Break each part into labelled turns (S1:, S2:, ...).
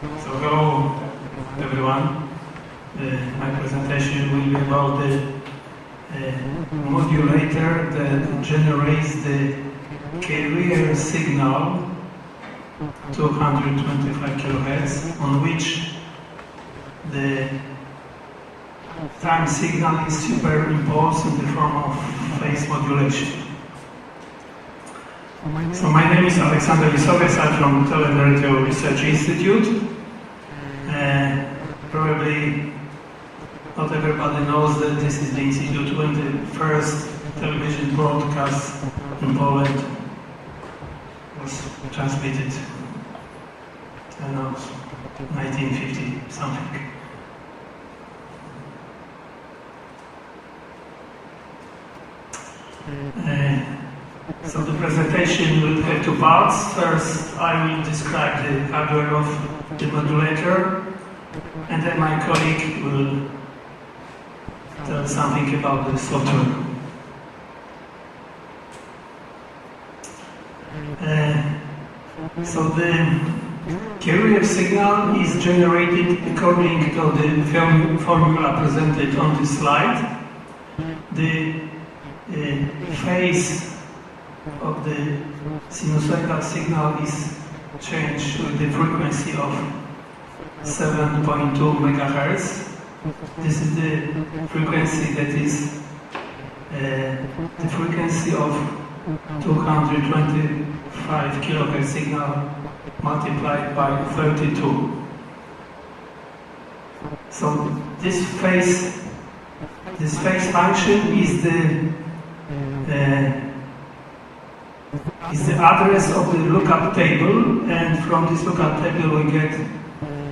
S1: So hello everyone. My presentation will be about the modulator that generates the carrier signal 225 kHz, on which the time signal is superimposed in the form of phase modulation. So my name is Aleksander Lisowiec. I'm from Radio Research Institute. Probably not everybody knows that this is the institute when the first television broadcast in Poland was transmitted. I don't know, 1950 something. So the presentation will have two parts. First, I will describe the hardware of the modulator, and then my colleague will tell something about the software. So the carrier signal is generated according to the formula presented on this slide. The phase of the sinusoidal signal is changed with the frequency of 7.2 MHz. This is the frequency that is the frequency of 225 kHz signal multiplied by 32. So this phase function is the address of the lookup table, and from this lookup table we get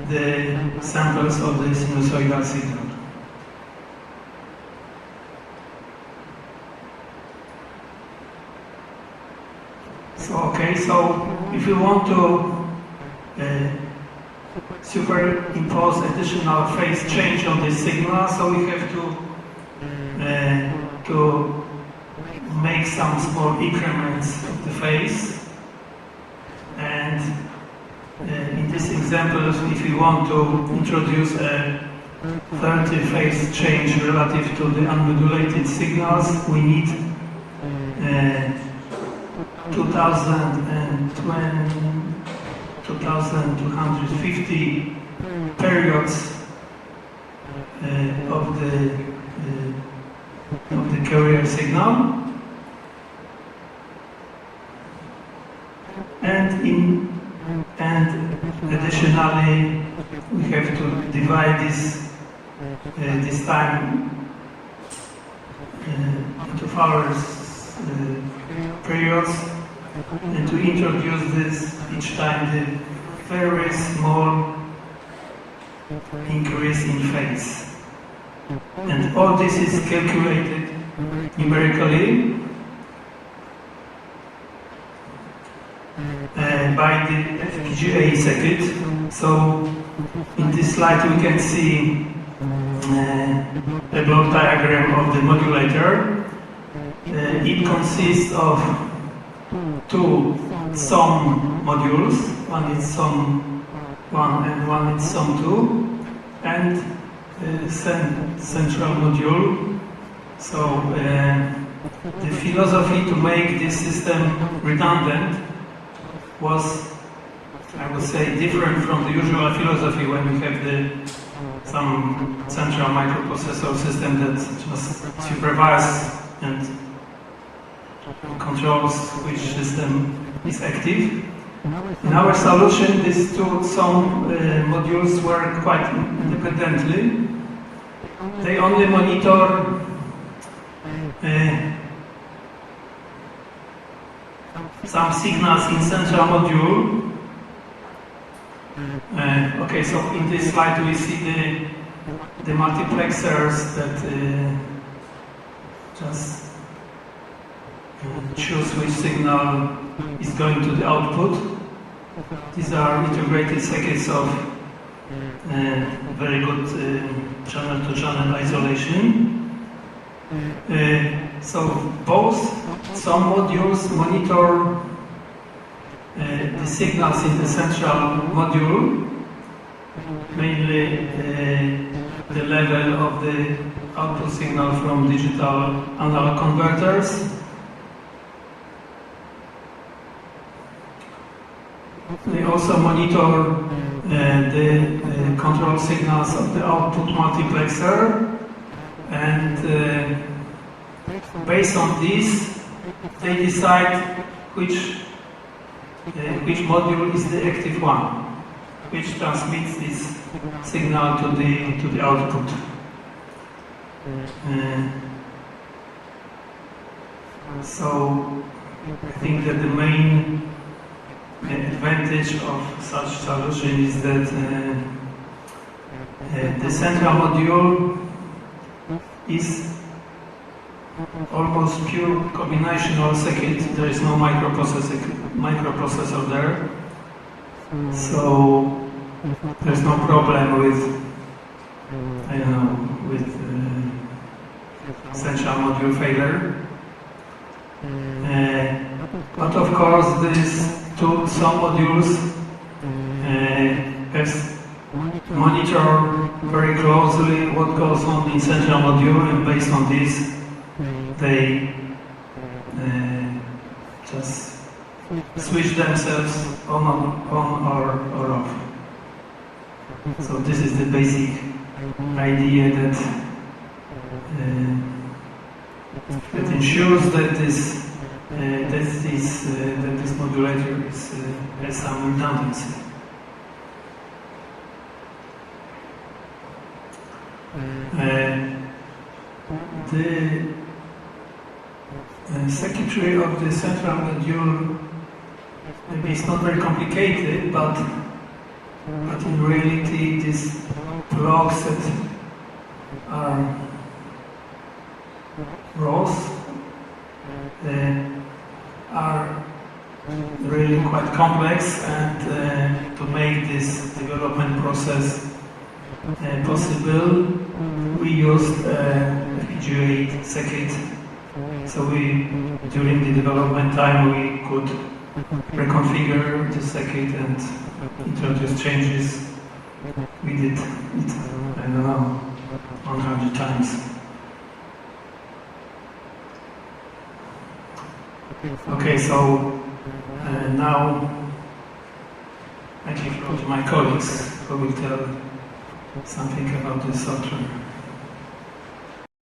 S1: the samples of the sinusoidal signal. So if you want to superimpose additional phase change on the signal, so we have to make some small increments of the phase. And in this example, if we want to introduce a 30 phase change relative to the unmodulated signals, we need 2250 periods of the carrier signal, and additionally we have to divide this time into hours periods, and to introduce this each time the very small increase in phase. And all this is calculated numerically by the FPGA circuit. So in this slide we can see a block diagram of the modulator. It consists of two sum modules. One is sum 1 and one is sum 2, and central module. So the philosophy to make this system redundant was, I would say, different from the usual philosophy when we have some central microprocessor system that just supervises and controls which system is active. In our solution, these two sum modules work quite independently. They only monitor some signals in central module. Okay, so in this slide we see the multiplexers that just choose which signal is going to the output. These are integrated circuits of very good channel-to-channel isolation. So both some modules monitor the signals in the central module, mainly the level of the output signal from digital analog converters. They also monitor the control signals of the output multiplexer, and based on this, they decide which module is the active one, which transmits this signal to the output. So I think that the main advantage of such solution is that the central module is almost pure combinational circuit. There is no microprocessor there, so there's no problem with central module failure. But of course, some modules monitor very closely what goes on in central module, and based on this, they just switch themselves on or off. So this is the basic idea that ensures that this modulator has some redundancy. The circuitry of the central module maybe it's not very complicated, but in reality these blocks that are rows are really quite complex, and to make this development process possible, we used a FPGA circuit. So during the development time, we could reconfigure the circuit and introduce changes. We did it, I don't know, 100 times. Okay, so now I give floor to my colleagues who will tell something about the software.